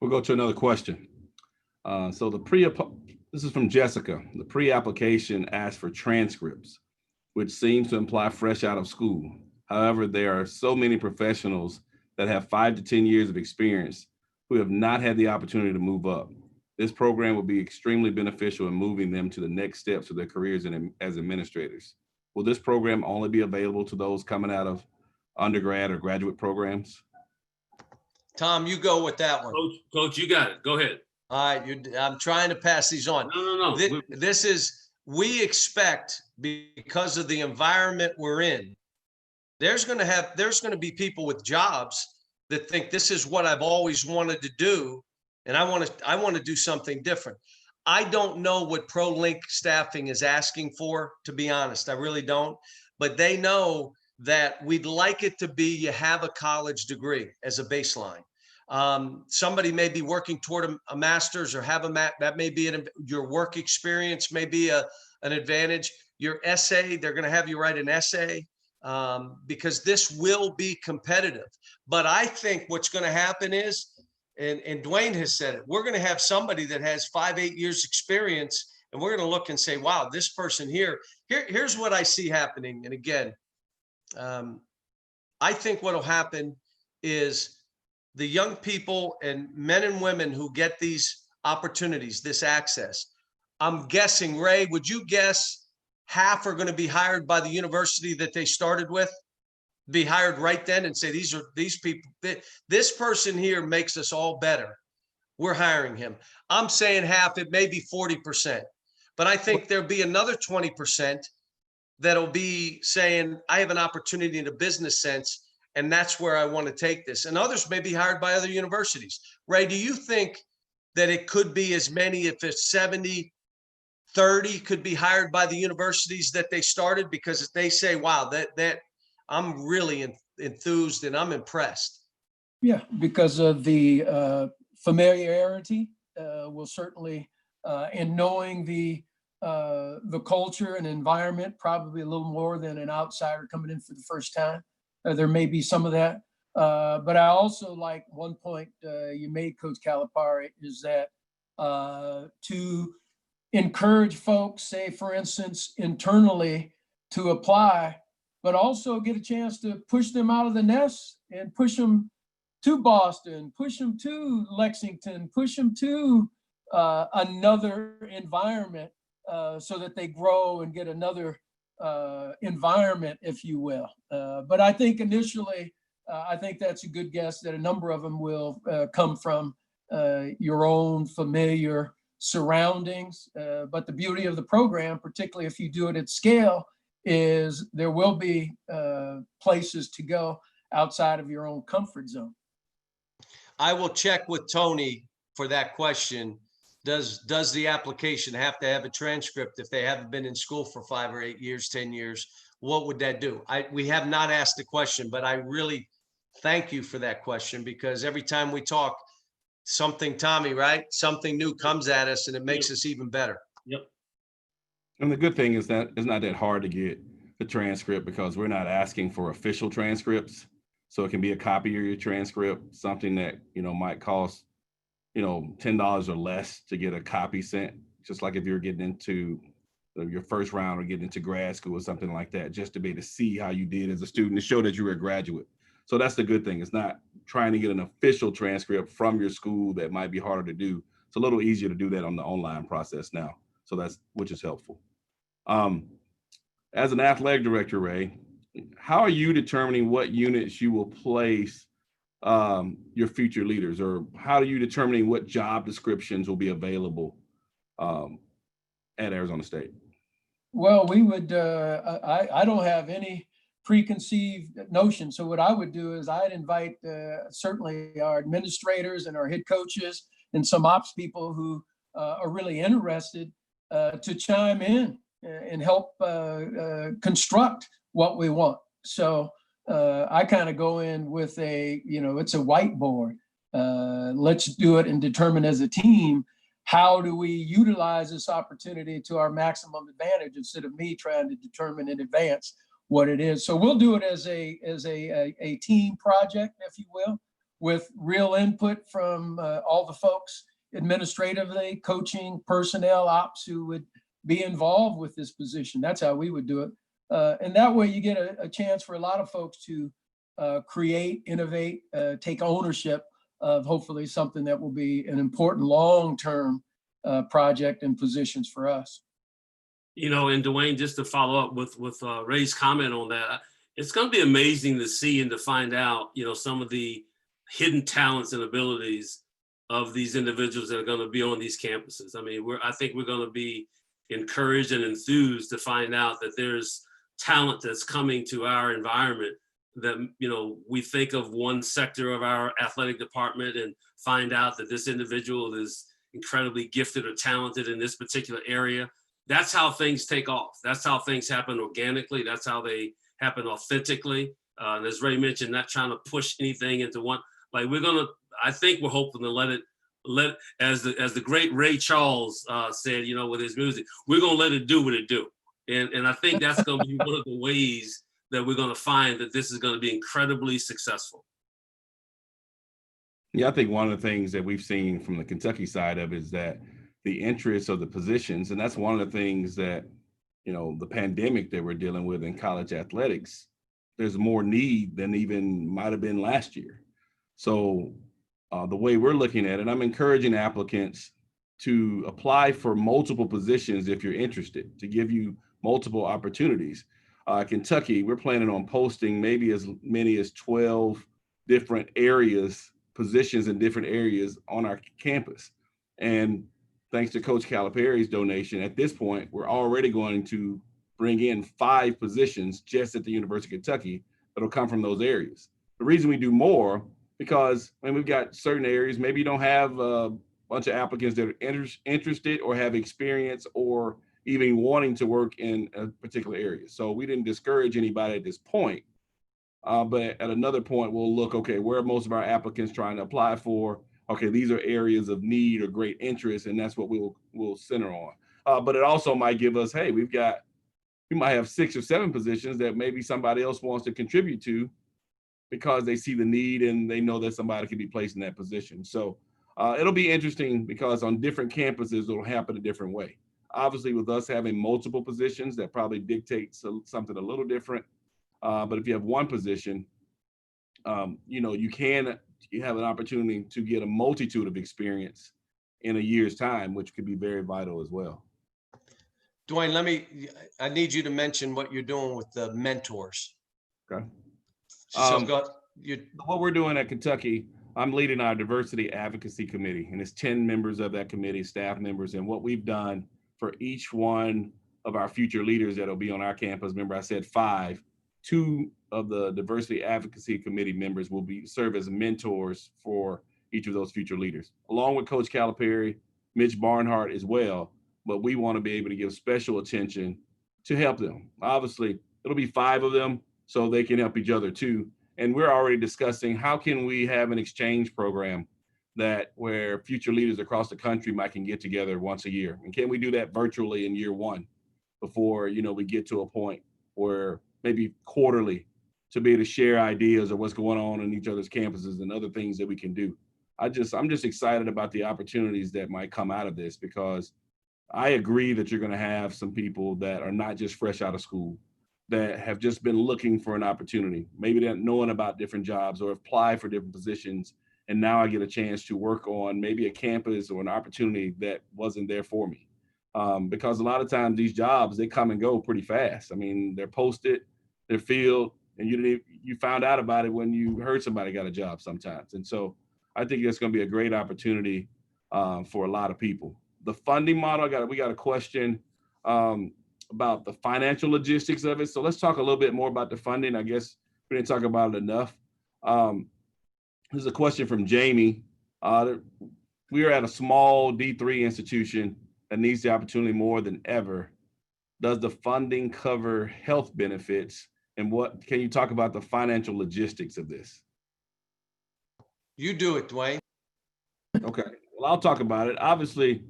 We'll go to another question. This is from Jessica. The pre-application asks for transcripts, which seems to imply fresh out of school. However, there are so many professionals that have 5 to 10 years of experience who have not had the opportunity to move up. This program will be extremely beneficial in moving them to the next steps of their careers as administrators. Will this program only be available to those coming out of undergrad or graduate programs? Tom, you go with that one. Coach, you got it. Go ahead. All right, I'm trying to pass these on. No. We expect, because of the environment we're in, there's going to be people with jobs that think this is what I've always wanted to do. and I want to do something different. I don't know what ProLink staffing is asking for, to be honest. I really don't. But they know that we'd like it to be you have a college degree as a baseline. Somebody may be working toward a master's or have that may be your work experience may be an advantage. Your essay, they're going to have you write an essay because this will be competitive. But I think what's going to happen is, and DeWayne has said it, we're going to have somebody that has 5-8 years experience, and we're going to look and say, wow, this person here's what I see happening. And again, I think what will happen is the young people and men and women who get these opportunities, this access, I'm guessing, Ray, would you guess half are going to be hired by the university that they started with? Be hired right then and say, these people, this person here makes us all better. We're hiring him. I'm saying half, it may be 40%, but I think there'll be another 20% that'll be saying, I have an opportunity in a business sense, and that's where I want to take this. And others may be hired by other universities. Ray, do you think that it could be as many, if it's 70, 30 could be hired by the universities that they started because they say, wow, that I'm really enthused and I'm impressed? Yeah, because of the familiarity will certainly, and knowing the culture and environment, probably a little more than an outsider coming in for the first time. There may be some of that. But I also like one point you made, Coach Calipari, is that to encourage folks, say, for instance, internally to apply, but also get a chance to push them out of the nest and push them to Boston, push them to Lexington, push them to another environment so that they grow and get another environment, if you will. But I think initially, I think that's a good guess that a number of them will come from your own familiar surroundings. But the beauty of the program, particularly if you do it at scale, is there will be places to go outside of your own comfort zone. I will check with Tony for that question. Does the application have to have a transcript if they haven't been in school for 5 or 8 years, 10 years? What would that do? We have not asked the question, but I really thank you for that question, because every time we talk, something, Tommy, right? Something new comes at us and it makes us even better. Yep. And the good thing is that it's not that hard to get the transcript because we're not asking for official transcripts. So it can be a copy of your transcript, something that, might cost, $10 or less to get a copy sent. Just like if you're getting into your first round or getting into grad school or something like that, just to be able to see how you did as a student to show that you were a graduate. So that's the good thing. It's not trying to get an official transcript from your school that might be harder to do. It's a little easier to do that on the online process now. So which is helpful. As an athletic director, Ray, how are you determining what units you will place your future leaders, or how are you determining what job descriptions will be available at Arizona State? Well, we would, I don't have any preconceived notion. So what I would do is I'd invite certainly our administrators and our head coaches and some ops people who are really interested to chime in and help construct what we want. So I kind of go in with it's a whiteboard. Let's do it and determine as a team, how do we utilize this opportunity to our maximum advantage instead of me trying to determine in advance what it is. So we'll do it as a team project, if you will, with real input from all the folks administratively, coaching, personnel, ops who would be involved with this position. That's how we would do it. And that way you get a chance for a lot of folks to create, innovate, take ownership of hopefully something that will be an important long-term project and positions for us. And DeWayne, just to follow up with Ray's comment on that, it's going to be amazing to see and to find out, some of the hidden talents and abilities of these individuals that are going to be on these campuses. I mean, I think we're going to be encouraged and enthused to find out that there's talent that's coming to our environment that, we think of one sector of our athletic department and find out that this individual is incredibly gifted or talented in this particular area. That's how things take off. That's how things happen organically. That's how they happen authentically. And as Ray mentioned, not trying to push anything into one, like I think we're hoping to let as the great Ray Charles said, with his music, we're going to let it do what it do. And I think that's going to be one of the ways that we're going to find that this is going to be incredibly successful. Yeah, I think one of the things that we've seen from the Kentucky side of it is that the interest of the positions, and that's one of the things that, the pandemic that we're dealing with in college athletics, there's more need than even might have been last year. So the way we're looking at it, I'm encouraging applicants to apply for multiple positions if you're interested, to give you multiple opportunities. Kentucky, we're planning on posting maybe as many as 12 different areas, positions in different areas on our campus. And thanks to Coach Calipari's donation, at this point, we're already going to bring in 5 positions just at the University of Kentucky that'll come from those areas. The reason we do more, because when we've got certain areas, maybe you don't have a bunch of applicants that are interested or have experience or even wanting to work in a particular area. So we didn't discourage anybody at this point. But at another point, we'll look, okay, where are most of our applicants trying to apply for? Okay, these are areas of need or great interest, and that's what we'll center on. But it also might give us, hey, we might have 6 or 7 positions that maybe somebody else wants to contribute to because they see the need and they know that somebody can be placed in that position. So it'll be interesting because on different campuses, it'll happen a different way. Obviously, with us having multiple positions, that probably dictates something a little different. But if you have one position, you have an opportunity to get a multitude of experience in a year's time, which could be very vital as well. DeWayne, I need you to mention what you're doing with the mentors. Okay. What we're doing at Kentucky, I'm leading our diversity advocacy committee, and it's 10 members of that committee, staff members. And what we've done for each one of our future leaders that'll be on our campus, remember I said 5, 2 of the diversity advocacy committee members will serve as mentors for each of those future leaders, along with Coach Calipari, Mitch Barnhart as well. But we want to be able to give special attention to help them. Obviously, it'll be 5 of them so they can help each other too. And we're already discussing how can we have an exchange program where future leaders across the country can get together once a year. And can we do that virtually in year 1 before, we get to a point where maybe quarterly to be able to share ideas of what's going on in each other's campuses and other things that we can do. I'm just excited about the opportunities that might come out of this, because I agree that you're going to have some people that are not just fresh out of school, that have just been looking for an opportunity. Maybe they're knowing about different jobs or apply for different positions. And now I get a chance to work on maybe a campus or an opportunity that wasn't there for me. Because a lot of times these jobs, they come and go pretty fast. I mean, they're posted, they're filled, and you found out about it when you heard somebody got a job sometimes. And so I think it's going to be a great opportunity for a lot of people. The funding model, we got a question about the financial logistics of it. So let's talk a little bit more about the funding. I guess we didn't talk about it enough. There's a question from Jamie. We are at a small D3 institution that needs the opportunity more than ever. Does the funding cover health benefits? And what can you talk about the financial logistics of this? You do it, DeWayne. Okay, well, I'll talk about it. Obviously,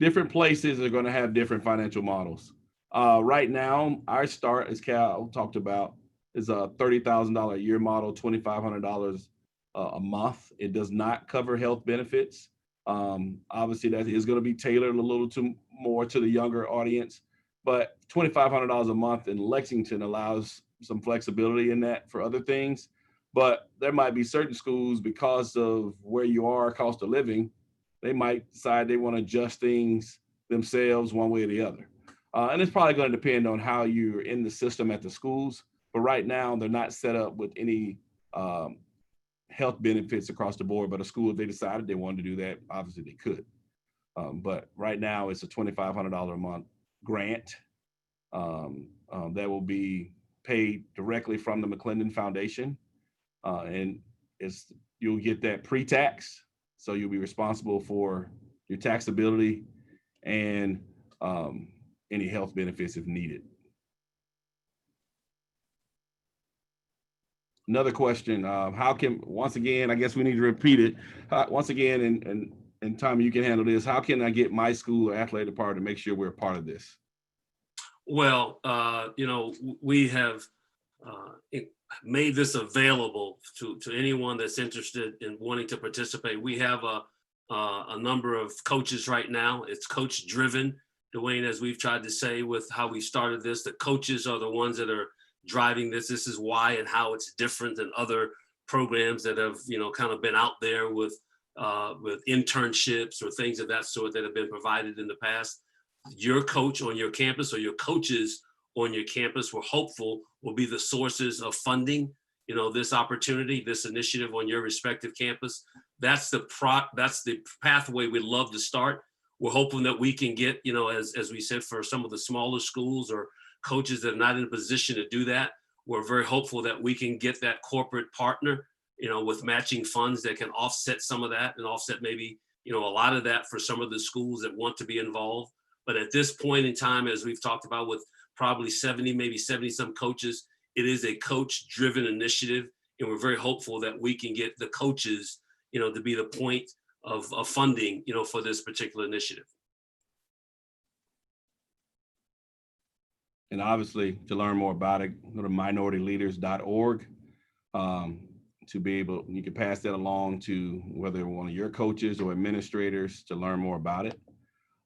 different places are going to have different financial models. Right now, our start, as Cal talked about, is a $30,000 a year model, $2,500 a month. It does not cover health benefits. Obviously, that is going to be tailored a little more to the younger audience, but $2,500 a month in Lexington allows some flexibility in that for other things. But there might be certain schools, because of where you are, cost of living, they might decide they want to adjust things themselves one way or the other. And it's probably going to depend on how you're in the system at the schools. But right now, they're not set up with any health benefits across the board. But a school, if they decided they wanted to do that, obviously they could. But right now, it's a $2,500 a month grant that will be paid directly from the McLendon Foundation. And you'll get that pre-tax. So you'll be responsible for your taxability and any health benefits if needed. Another question, how can, once again, I guess we need to repeat it. Once again, and Tommy, you can handle this. How can I get my school or athletic department to make sure we're a part of this? Well, we have made this available to anyone that's interested in wanting to participate. We have a number of coaches right now. It's coach driven, DeWayne, as we've tried to say with how we started this. The coaches are the ones that are driving this. This is why and how it's different than other programs that have, kind of been out there with internships or things of that sort that have been provided in the past. Your coach on your campus or your coaches on your campus, we're hopeful, will be the sources of funding, this opportunity, this initiative on your respective campus. That's the pathway we'd love to start. We're hoping that we can get, as we said, for some of the smaller schools or coaches that are not in a position to do that, we're very hopeful that we can get that corporate partner, with matching funds that can offset some of that and offset maybe, a lot of that for some of the schools that want to be involved. But at this point in time, as we've talked about with probably 70, maybe 70 some coaches, it is a coach driven initiative. And we're very hopeful that we can get the coaches, to be the point of funding, for this particular initiative. And obviously, to learn more about it, go to minorityleaders.org to be able, you can pass that along to whether one of your coaches or administrators to learn more about it.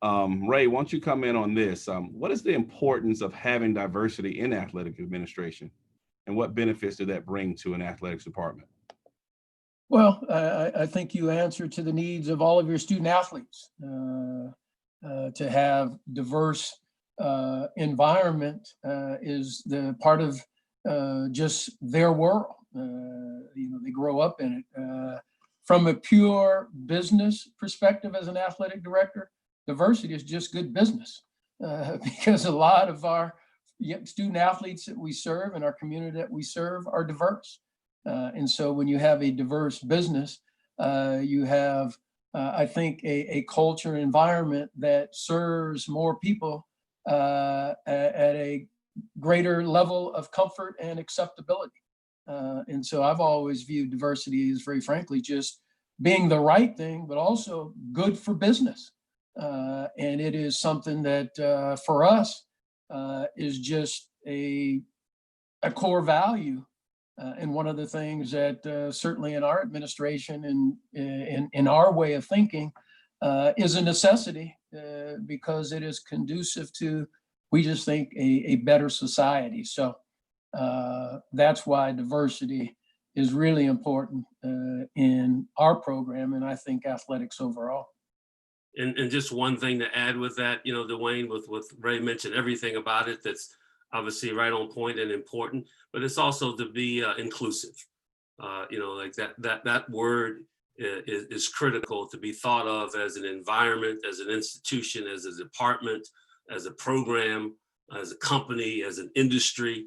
Ray, why don't you come in on this? What is the importance of having diversity in athletic administration, and what benefits did that bring to an athletics department? Well, I think you answer to the needs of all of your student athletes to have diverse environment is the part of just their world. They grow up in it. From a pure business perspective, as an athletic director, diversity is just good business because a lot of our student athletes that we serve and our community that we serve are diverse. And so when you have a diverse business, you have, I think, a culture and environment that serves more people at a greater level of comfort and acceptability. And so I've always viewed diversity as, very frankly, just being the right thing, but also good for business. And it is something that for us is just a core value. And one of the things that certainly in our administration and in our way of thinking is a necessity because it is conducive to, we just think, a better society. So that's why diversity is really important in our program, and I think athletics overall. And just one thing to add with that, DeWayne, with Ray mentioned everything about it that's obviously right on point and important, but it's also to be inclusive. Like that word is critical to be thought of as an environment, as an institution, as a department, as a program, as a company, as an industry.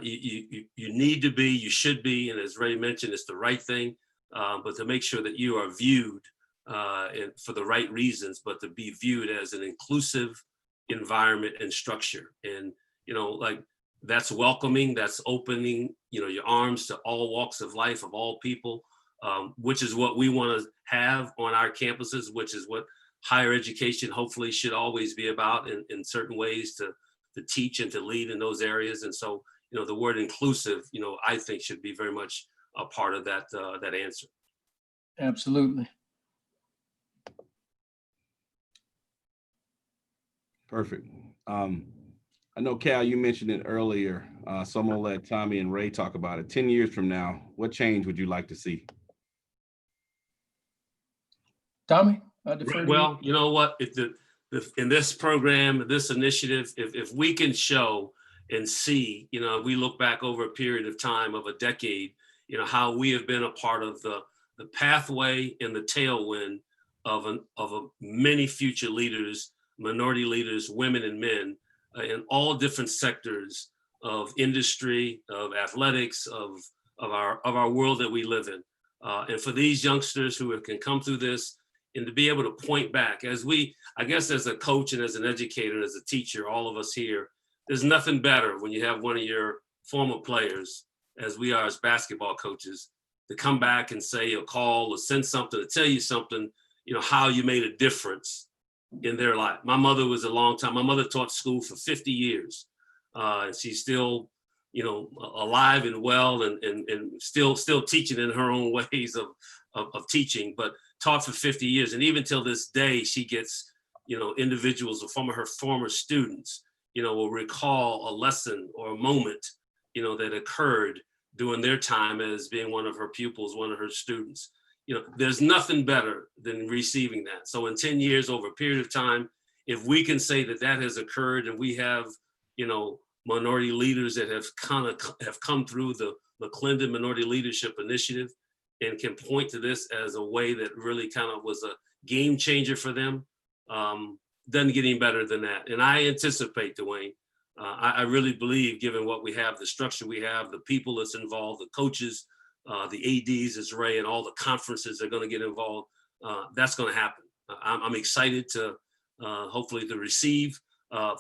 You need to be, you should be, and as Ray mentioned, it's the right thing, but to make sure that you are viewed and for the right reasons, but to be viewed as an inclusive environment and structure. And like that's welcoming, that's opening, your arms to all walks of life, of all people, which is what we want to have on our campuses, which is what higher education hopefully should always be about in certain ways to teach and to lead in those areas. And so, the word inclusive, I think should be very much a part of that answer. Absolutely. Perfect. I know, Cal, you mentioned it earlier, so I'm gonna let Tommy and Ray talk about it. 10 years from now, what change would you like to see? Tommy, I defer to you. Well, you know what? In this program, this initiative, if we can show and see, we look back over a period of time of a decade, how we have been a part of the pathway and the tailwind of many future leaders, minority leaders, women and men in all different sectors of industry, of athletics, of our world that we live in. And for these youngsters who can come through this and to be able to point back, I guess as a coach and as an educator, and as a teacher, all of us here, there's nothing better when you have one of your former players, as we are as basketball coaches, to come back and say or call or send something to tell you something, how you made a difference in their life. My mother was my mother taught school for 50 years. And she's still, alive and well and still teaching in her own ways of teaching, but taught for 50 years. And even till this day, she gets, individuals or from her former students, will recall a lesson or a moment, that occurred during their time as being one of her pupils, one of her students. There's nothing better than receiving that. So in 10 years, over a period of time, if we can say that has occurred and we have, minority leaders that have come through the McLendon Minority Leadership Initiative and can point to this as a way that really kind of was a game changer for them, doesn't get any better than that. And I anticipate, DeWayne, I really believe, given what we have, the structure we have, the people that's involved, the coaches, the ADs, as Ray, and all the conferences that are going to get involved, that's going to happen. I'm excited to hopefully to receive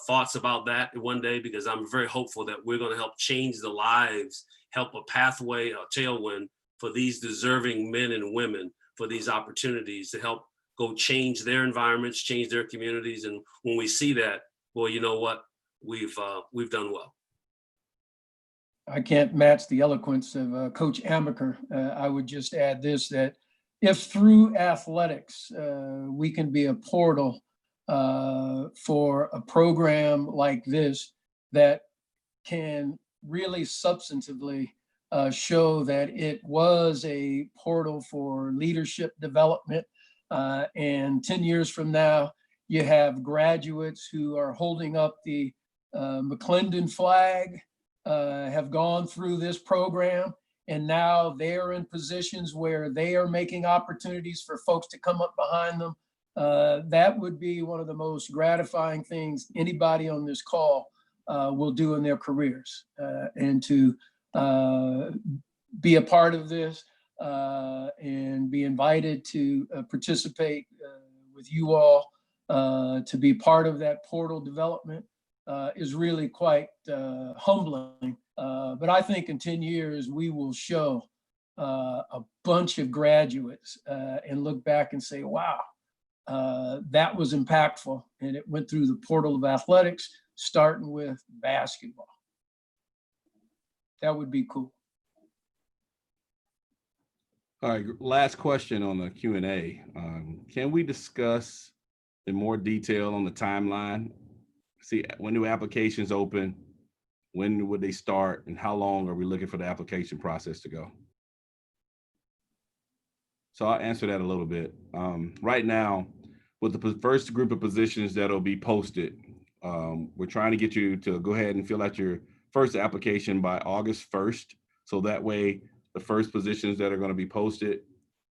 thoughts about that one day, because I'm very hopeful that we're going to help change the lives, help a pathway, a tailwind for these deserving men and women for these opportunities to help go change their environments, change their communities. And when we see that, well, you know what? We've done well. I can't match the eloquence of Coach Amaker. I would just add this, that if through athletics, we can be a portal for a program like this that can really substantively show that it was a portal for leadership development. And 10 years from now, you have graduates who are holding up the McLendon flag, have gone through this program, and now they're in positions where they are making opportunities for folks to come up behind them. That would be one of the most gratifying things anybody on this call will do in their careers, and to be a part of this and be invited to participate with you all to be part of that portal development is really quite humbling. But I think in 10 years, we will show a bunch of graduates and look back and say, wow, that was impactful. And it went through the portal of athletics, starting with basketball. That would be cool. All right, last question on the Q&A. Can we discuss in more detail on the timeline? See, when do applications open? When would they start? And how long are we looking for the application process to go? So I'll answer that a little bit. Right now, with the first group of positions that'll be posted, we're trying to get you to go ahead and fill out your first application by August 1st. So that way, the first positions that are going to be posted,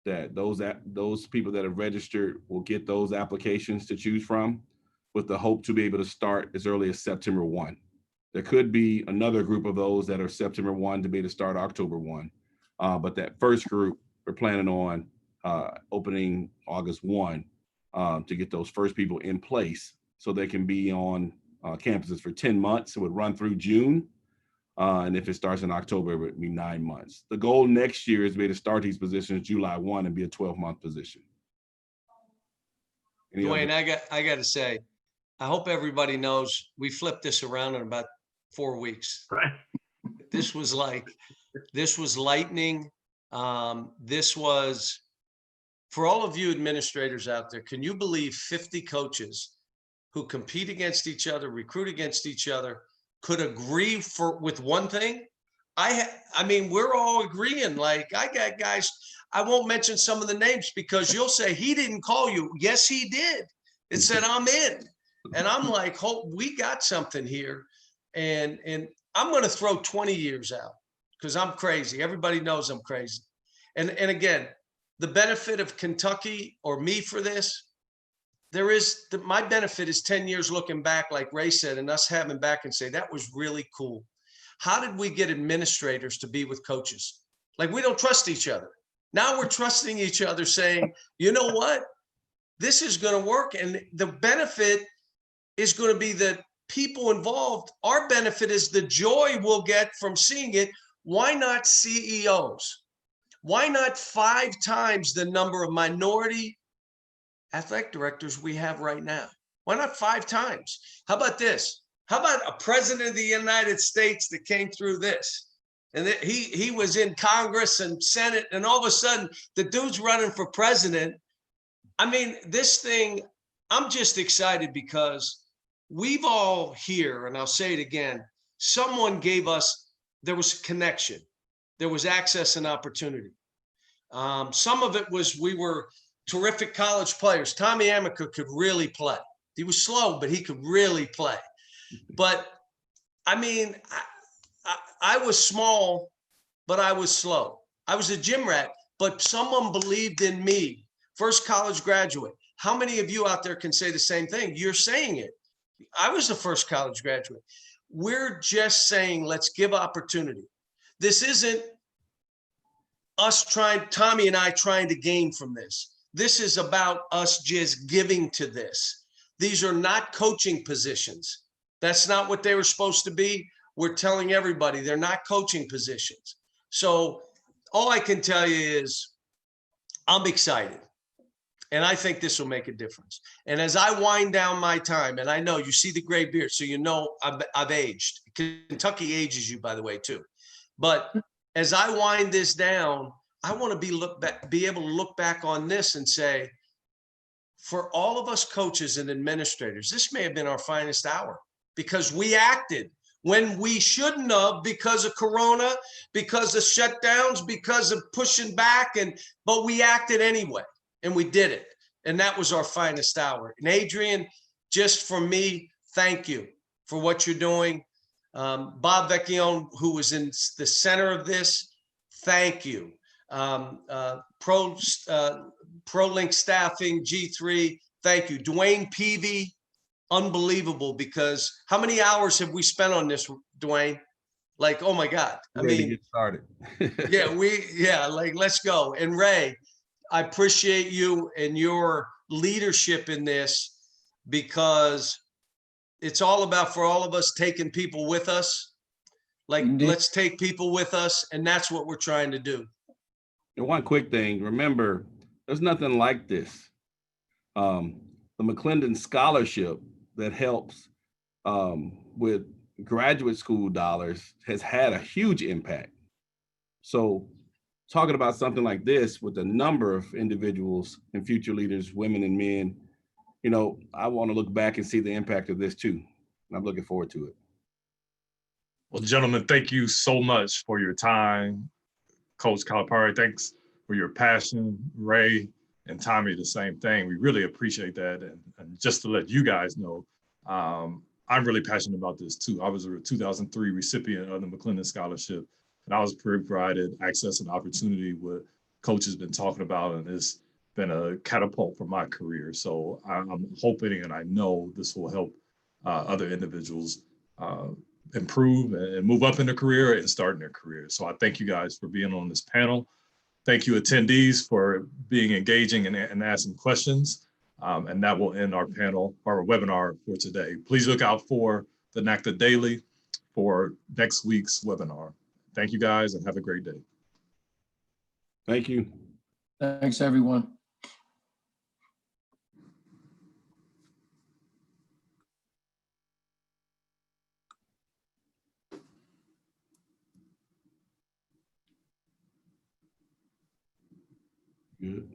that those people that have registered will get those applications to choose from, with the hope to be able to start as early as September 1. There could be another group of those that are September 1 to be able to start October 1. But that first group, we're planning on opening August 1 to get those first people in place so they can be on campuses for 10 months. It would run through June. And if it starts in October, it would be 9 months. The goal next year is to be able to start these positions July 1 and be a 12-month position. DeWayne, I got to say, I hope everybody knows we flipped this around in about 4 weeks. Right. This was lightning. This was, for all of you administrators out there, can you believe 50 coaches who compete against each other, recruit against each other, could agree with one thing? I mean, we're all agreeing. Like, I got guys, I won't mention some of the names because you'll say, he didn't call you. Yes, he did. It said, I'm in. And I'm like, hope we got something here. And I'm going to throw 20 years out because I'm crazy. Everybody knows I'm crazy. And again, the benefit of Kentucky or me for this, my benefit is 10 years looking back, like Ray said, and us having back and say, that was really cool. how did we get administrators to be with coaches? Like, we don't trust each other. Now we're trusting each other, saying, you know what? This is going to work. And the benefit is going to be the people involved. Our benefit is the joy we'll get from seeing it. Why not CEOs? Why not 5 times the number of minority athletic directors we have right now? Why not 5 times? How about this? How about a president of the United States that came through this? And he was in Congress and Senate, and all of a sudden the dude's running for president. I mean, this thing, I'm just excited because we've all here, and I'll say it again, someone gave us, there was connection. There was access and opportunity. Some of it was we were terrific college players. Tommy Amaker could really play. He was slow, but he could really play. But I mean, I was small, but I was slow. I was a gym rat, but someone believed in me. First college graduate. How many of you out there can say the same thing? You're saying it. I was the first college graduate. We're just saying, let's give opportunity. This isn't us trying, Tommy and I trying to gain from this. This is about us just giving to this. These are not coaching positions. That's not what they were supposed to be. We're telling everybody they're not coaching positions. So all I can tell you is I'm excited. And I think this will make a difference. And as I wind down my time, and I know you see the gray beard, so you know I've aged. Kentucky ages you, by the way, too. But as I wind this down, I want to be able to look back on this and say, for all of us coaches and administrators, this may have been our finest hour because we acted when we shouldn't have because of Corona, because of shutdowns, because of pushing back, but we acted anyway. And we did it. And that was our finest hour. And Adrian, just for me, thank you for what you're doing. Bob Vecchione, who was in the center of this, thank you. ProLink Staffing, G3, thank you. DeWayne Peevy, unbelievable, because how many hours have we spent on this, DeWayne? Like, oh my God. I mean, get started. like, let's go. And Ray, I appreciate you and your leadership in this, because it's all about, for all of us, taking people with us. Like, Indeed. Let's take people with us. And that's what we're trying to do. And one quick thing, remember, there's nothing like this. The McLendon scholarship that helps with graduate school dollars has had a huge impact. So talking about something like this with a number of individuals and future leaders, women and men, you know, I want to look back and see the impact of this too. And I'm looking forward to it. Well, gentlemen, thank you so much for your time. Coach Calipari, thanks for your passion. Ray and Tommy, the same thing. We really appreciate that. And just to let you guys know, I'm really passionate about this too. I was a 2003 recipient of the McLendon Scholarship, and I was provided access and opportunity what Coach has been talking about, and it's been a catapult for my career. So I'm hoping, and I know this will help other individuals improve and move up in their career and start in their career. So I thank you guys for being on this panel. Thank you, attendees, for being engaging and asking questions. And that will end our panel, our webinar for today. Please look out for the NACDA Daily for next week's webinar. Thank you guys and have a great day. Thank you. Thanks, everyone. Good.